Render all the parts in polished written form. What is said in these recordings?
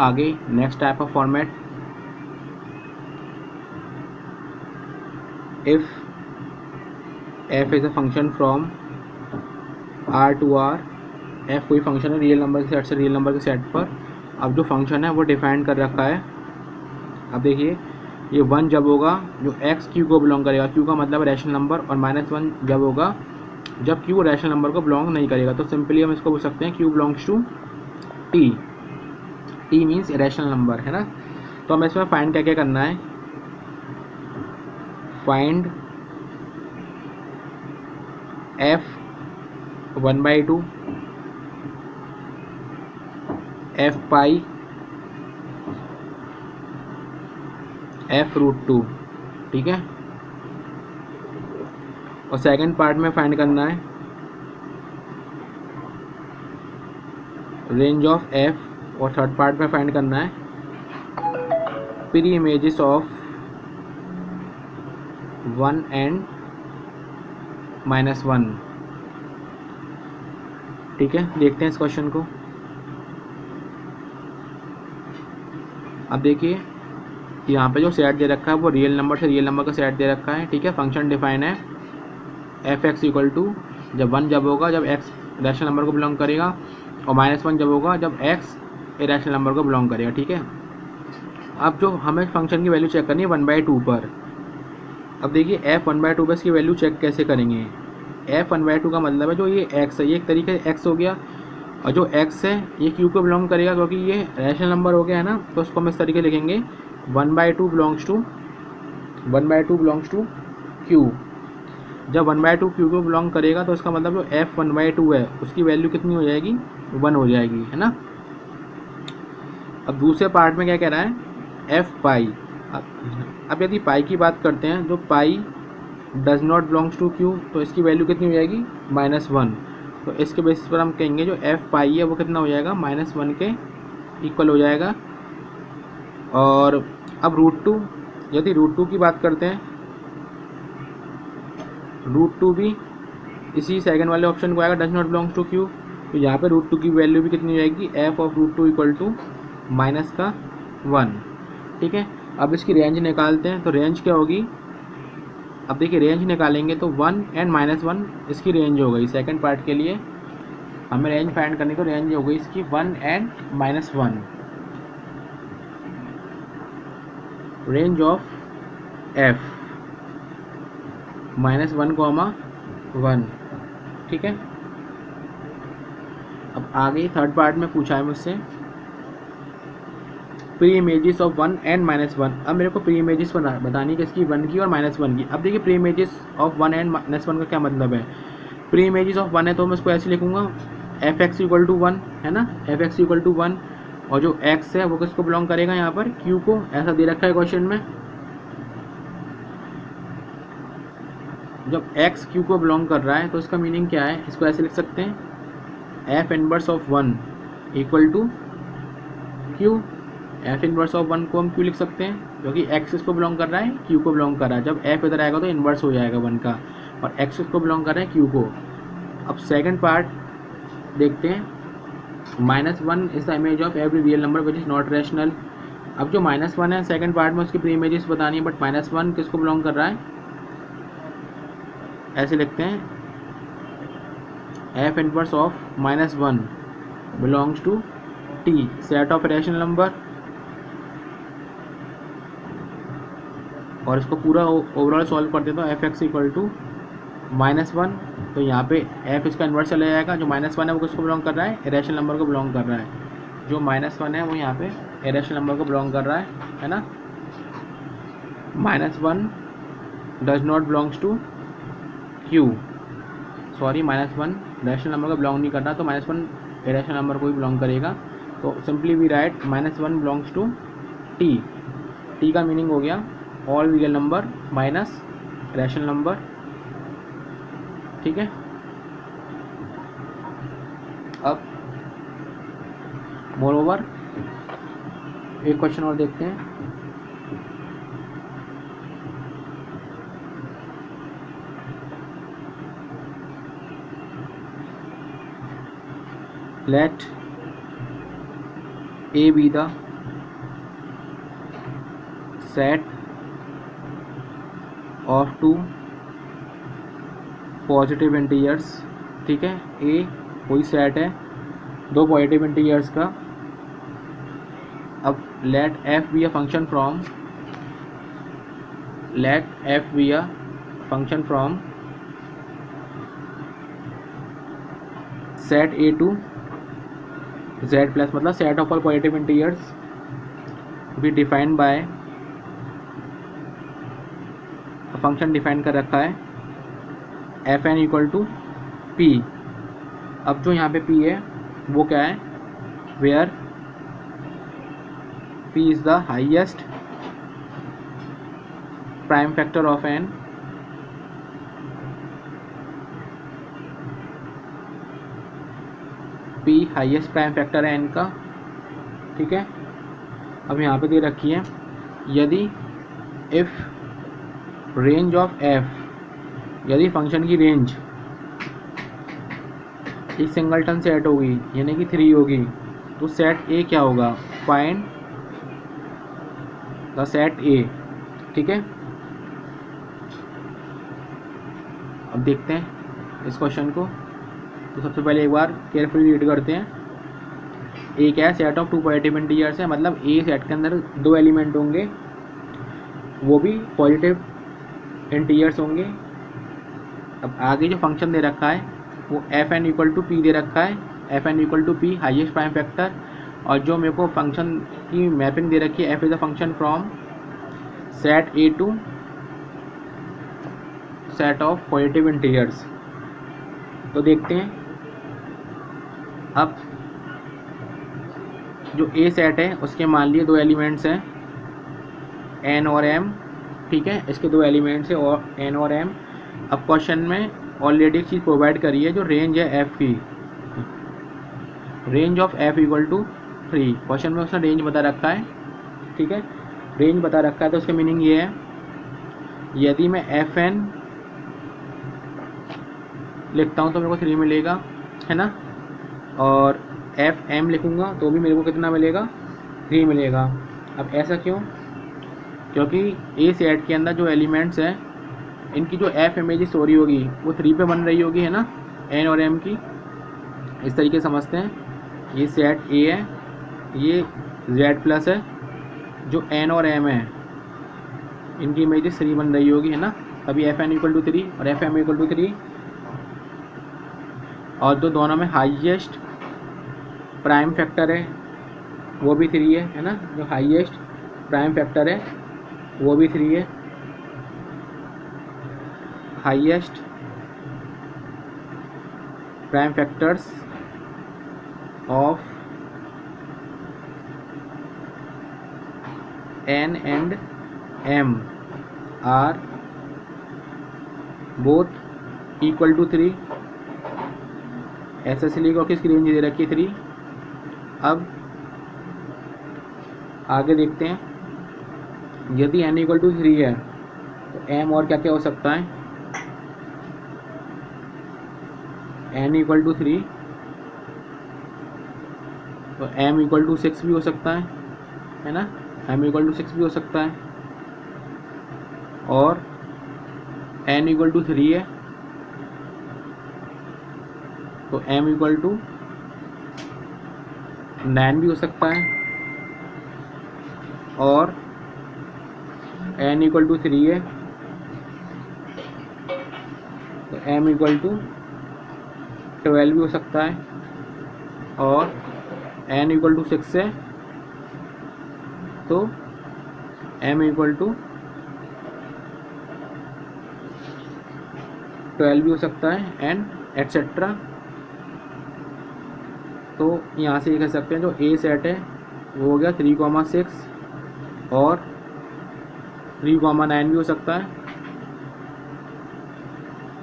आगे next type of format, if f is a function from r to r, f कोई function है real number के set से real number के set पर। अब जो फंक्शन है वो डिफाइन कर रखा है। अब देखिए ये 1 जब होगा जो x q को बिलोंग करेगा, q का मतलब रैशनल नंबर, और -1 जब होगा जब q रैशनल नंबर को बिलोंग नहीं करेगा। तो सिंपली हम इसको बोल सकते हैं q belongs to t, t means rational number, है ना। तो हमें इसमें फाइंड क्या क्या करना है, फाइंड f 1/2, f पाई, f√2, ठीक है। और सेकंड पार्ट में फाइंड करना है रेंज ऑफ f, और थर्ड पार्ट में फाइंड करना है प्री इमेजेस ऑफ 1 एंड -1, ठीक है। देखते हैं इस क्वेश्चन को। अब देखिए यहाँ पे जो सेट दे रखा है वो रियल नंबर से रियल नंबर का सेट दे रखा है, ठीक है। फंक्शन डिफाइन है एफ एक्स इक्वल टू, जब 1 जब होगा जब x रैशनल नंबर को बिलोंग करेगा, और -1 जब होगा जब x इरेशनल नंबर को बिलोंग करेगा, ठीक है। अब जो हमें फंक्शन की वैल्यू चेक करनी है 1/2 पर। अब देखिए f 1/2 पर इसकी वैल्यू चेक कैसे करेंगे। f 1/2 का मतलब है जो ये x है, ये एक तरीके से x हो गया, और जो x है ये q को बिलोंग करेगा क्योंकि ये रैशनल नंबर हो गया है ना। तो उसको हम इस तरीके लिखेंगे 1/2 बिलोंग्स टू q। जब 1/2 q को बिलोंग करेगा तो इसका मतलब जो f 1/2 है उसकी वैल्यू कितनी हो जाएगी, 1 हो जाएगी, है ना। अब दूसरे पार्ट में क्या कह रहा है, f पाई। अब यदि पाई की बात करते हैं, जो pi does not belongs to q, तो इसकी वैल्यू कितनी हो जाएगी, -1। तो इसके बेसिस पर हम कहेंगे जो f पाई है वो कितना हो जाएगा, -1 के इक्वल हो जाएगा। और अब √2, यदि √2 की बात करते हैं, √2 भी इसी सेकंड वाले ऑप्शन को आएगा, does not belongs to Q. तो यहाँ पे √2 की वैल्यू भी कितनी हो जाएगी, f ऑफ √2 इक्वल टू -1, ठीक है। अब इसकी रेंज निकालते हैं, तो रेंज क्या होगी। अब देखिए रेंज निकालेंगे तो 1 एंड -1 इसकी रेंज हो गई। सेकंड पार्ट के लिए हमें रेंज फाइंड करनी, तो रेंज हो गई इसकी 1 एंड -1, रेंज ऑफ f -1, 1, ठीक है। अब आगे थर्ड पार्ट में पूछा है मुझसे प्री इमेजेस ऑफ 1 एंड -1। अब मेरे को प्री इमेजेस बतानी है किसकी, 1 की और -1 की। अब देखिए प्री इमेजेस ऑफ 1 एंड -1 का क्या मतलब है। प्री इमेजेस ऑफ 1 है तो मैं इसको ऐसे लिखूंगा एफ एक्स इक्वल टू 1, है ना, एफ एक्स इक्वल टू 1, और जो x है वो किसको बिलोंग करेगा, यहाँ पर q को, ऐसा दे रखा है क्वेश्चन में। जब x q को बिलोंग कर रहा है तो इसका मीनिंग क्या है, इसको ऐसे लिख सकते हैं f inverse of 1 equal to q। f inverse of 1 को हम q लिख सकते हैं क्योंकि x इसको बिलोंग कर रहा है, q को बिलोंग कर रहा है। जब f इधर आएगा तो इनवर्स हो जाएगा 1 का, और x इसको बिलोंग कर रहा है q को। अब सेकंड पार्ट देखते हैं, -1 is the image of every real number which is not rational. अब जो -1 है सेकंड पार्ट में उसकी प्री इमेजेस बतानी है, बट -1 किसको बिलोंग कर रहा है, ऐसे लिखते हैं f inverse of -1 belongs to t set of rational number. और इसको पूरा ओवरऑल सॉल्व करते तो एफ एक्स इक्वल टू -1, तो यहाँ पे f इसका इन्वर्स चला जाएगा। जो -1 है वो किसको बिलोंग कर रहा है, इरेशनल नंबर को बिलोंग कर रहा है। जो -1 है वो यहाँ पे इरेशनल नंबर को बिलोंग कर रहा है ना। -1 does not belongs to q, sorry -1 rational number को बिलोंग नहीं कर रहा, तो -1 इरेशनल नंबर को भी बिलोंग करेगा। तो simply we write -1 belongs to t। t का मीनिंग हो गया all real number minus rational number, ठीक है। अब मोर ओवर एक क्वेश्चन और देखते हैं। Let a be the set of two positive integers, ठीक है। ए कोई सेट है दो पॉजिटिव इंटीजर्स का। अब let f be a function from, let f be a function from set A to Z plus, मतलब set of all positive integers भी defined by, function define कर रखा है f n equal to p. अब जो यहाँ पे p है वो क्या है, where p is the highest prime factor of n, p highest prime factor है एन का, ठीक है। अब यहाँ पे दे रखी है यदि इफ रेंज ऑफ एफ, यदि फंक्शन की रेंज एक सिंगलटन सेट होगी यानी कि 3 होगी, तो सेट ए क्या होगा, फाइंड द सेट ए, ठीक है। अब देखते हैं इस क्वेश्चन को। तो सबसे पहले एक बार केयरफुली रीड करते हैं। ए क्या है, set of two positive integers है, मतलब ए सेट के अंदर दो एलिमेंट होंगे, वो भी पॉजिटिव इंटीजर्स होंगे। अब आगे जो फंक्शन दे रखा है वो f n equal to p दे रखा है, f n equal to p highest prime factor. और जो मेरे को फंक्शन की मैपिंग दे रखी है F is a function from set A to set of positive integers. तो देखते हैं अब जो ए सेट है उसके मान लिए दो एलिमेंट्स हैं एन और एम, ठीक है। इसके दो एलिमेंट्स है और एन और एम। अब क्वेश्चन में ऑलरेडी एक चीज़ प्रोवाइड करी है जो रेंज है एफ की, range of F equal to 3। Question में उसने रेंज बता रखा है, ठीक है, रेंज बता रखा है। तो उसका मीनिंग ये है यदि मैं एफ एन लिखता हूँ तो मेरे को 3 मिलेगा, है ना, और एफ एम लिखूँगा तो भी मेरे को कितना मिलेगा, 3 मिलेगा। अब ऐसा क्यों, क्योंकि ए सेट के अंदर जो एलिमेंट्स हैं इनकी जो एफ इमेज स्टोरी होगी वो 3 पे बन रही होगी, है ना, एन और एम की। इस तरीके से समझते हैं ये सेट ए है, ये जेड प्लस है, जो एन और एम है इनकी इमेज 3 बन रही होगी, है ना। अभी एफ एन इक्वल टू 3 और एफ एम इक्वल टू 3, और जो दोनों में हाईएस्ट प्राइम फैक्टर है वो भी 3 है ना, जो हाईएस्ट प्राइम फैक्टर है वो भी 3 है। Highest prime factors of n and m are both equal to 3। ऐसा इसलिए क्योंकि इसकी रेंज दे रखी है 3। अब आगे देखते हैं यदि n इक्वल टू 3 है तो m और क्या क्या हो सकता है, n इक्वल टू 3 तो m इक्वल टू 6 भी हो सकता है ना, m इक्वल टू 6 भी हो सकता है। और n इक्वल टू 3 है तो m इक्वल टू 9 भी हो सकता है, और n इक्वल टू 3 है तो m इक्वल टू 12 भी हो सकता है, और n इक्वल टू 6 है तो m इक्वल टू 12 भी हो सकता है, एंड एट्सेट्रा। तो यहाँ से ये कह सकते हैं जो ए सेट है वो हो गया 3,6 और 3,9 भी हो सकता है,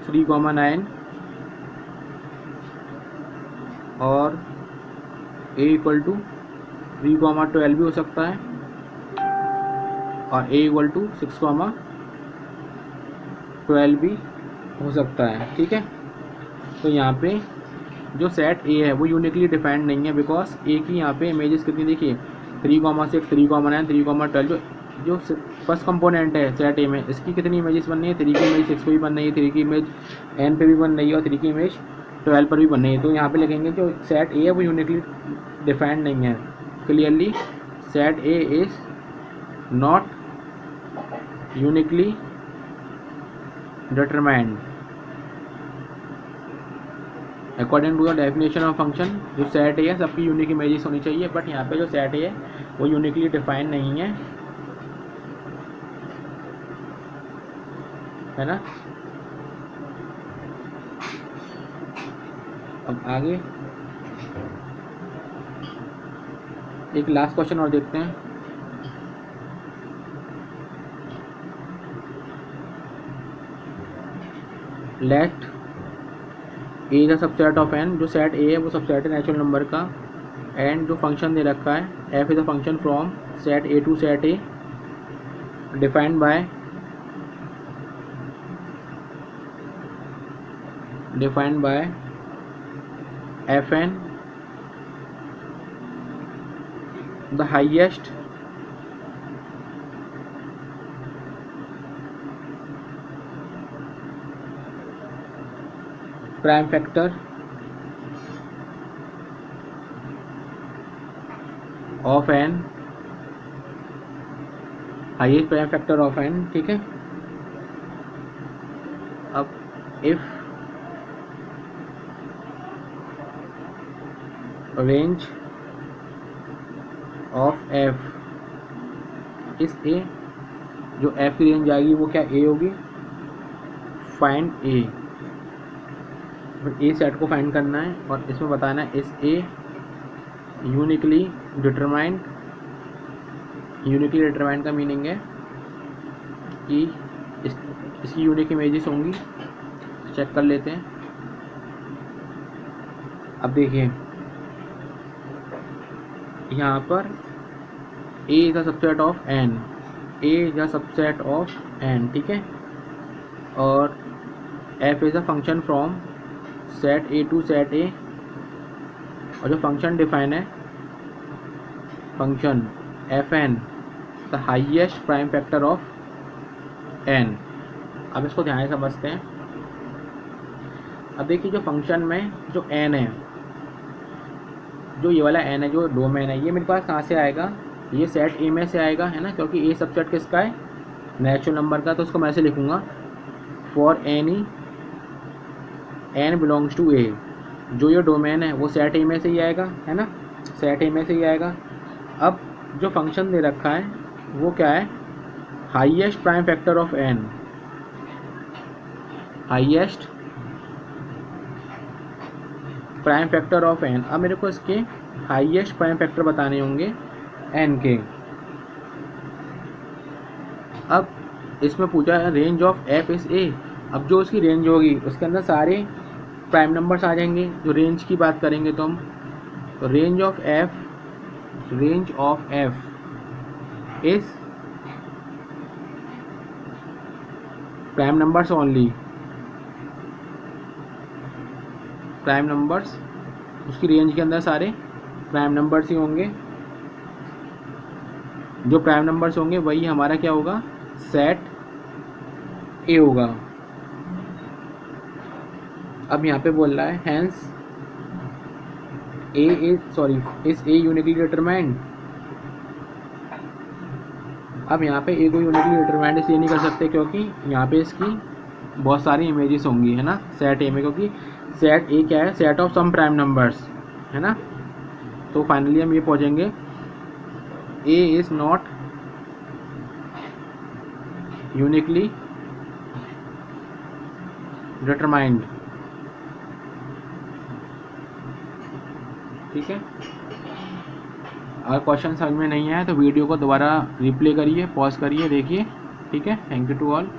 3,9 और a इक्वल टू 3,12 भी हो सकता है, और a इक्वल टू 6,12 भी हो सकता है, ठीक है। तो यहाँ पे जो सेट ए है वो यूनिकली डिफाइंड नहीं है, बिकॉज ए की यहाँ पे इमेजेस कितनी देखिए 3,6, 3,9, 3,12 जो फर्स्ट कंपोनेंट है सेट ए में, इसकी कितनी इमेजेस बन रही है, 3 की इमेज 6 पे भी बन रही है, 3 की इमेज n पे भी बन रही है और 3 की इमेज 12 पर भी बन रही है। तो यहाँ पे लिखेंगे जो सेट ए है वो यूनिकली डिफाइंड नहीं है। Clearly set A is not uniquely determined according to the definition of function. जो सेट ए है सबकी यूनिक इमेजेस होनी चाहिए, बट यहाँ पे जो सेट ए है वो यूनिकली डिफाइंड नहीं है ना। अब आगे एक लास्ट क्वेश्चन और देखते हैं। Let A is a subset of n, जो सेट ए है वो सबसेट है नेचुरल नंबर का, एंड जो फंक्शन दे रखा है F is a function from set A to set A defined by f n the highest prime factor of n, highest prime factor of N. ठीक है, अब इफ रेंज ऑफ एफ इस ए, जो F की range आएगी वो क्या ए होगी, फाइंड ए। ए सेट को फाइंड करना है और इसमें बताना है इस ए यूनिकली डिटरमाइंड। यूनिकली डिटरमाइंड का मीनिंग है कि इसकी यूनिक इमेजेस होंगी। चेक कर लेते हैं। अब देखिए यहाँ पर A is a subset of N, A is a subset of N. ठीक है, और f is a function from set A to set A, और जो फंक्शन डिफाइन है function f n the highest prime factor of n. अब इसको ध्यान से समझते हैं। अब देखिए जो फंक्शन में जो एन है, जो ये वाला एन है जो डोमेन है, ये मेरे पास कहाँ से आएगा, ये सेट ए में से आएगा, है ना, क्योंकि ए सबसेट किसका है, नेचुरल नंबर का। तो उसको मैं ऐसे लिखूँगा for any n belongs to A, जो ये डोमेन है वो सेट ए में से ही आएगा, है ना, सेट ए में से ही आएगा। अब जो फंक्शन दे रखा है वो क्या है, highest prime factor of n, highest prime factor of n. अब मेरे को इसके हाईएस्ट प्राइम फैक्टर बताने होंगे एन के। अब इसमें पूछा है range of F is a. अब जो उसकी रेंज होगी उसके अंदर सारे प्राइम नंबर्स आ जाएंगे। जो रेंज की बात करेंगे तो हम, तो range of F is prime numbers only, prime numbers, उसकी रेंज के अंदर सारे प्राइम नंबर्स ही होंगे। जो प्राइम नंबर्स होंगे वही हमारा क्या होगा, सेट ए होगा। अब यहाँ पे बोल रहा है hence is A uniquely determined. अब यहाँ पे ए को यूनिकली डिटरमाइंड इसलिए नहीं कर सकते क्योंकि यहाँ पे इसकी बहुत सारी इमेजेस होंगी, है ना, सेट ए में, क्योंकि सेट ए क्या है, set of some prime numbers, है ना। तो फाइनली हम ये पहुँचेंगे A is not uniquely determined. ठीक है, अगर क्वेश्चन समझ में नहीं आया तो वीडियो को दोबारा रिप्ले करिए, पॉज करिए, देखिए। ठीक है, थैंक यू टू ऑल।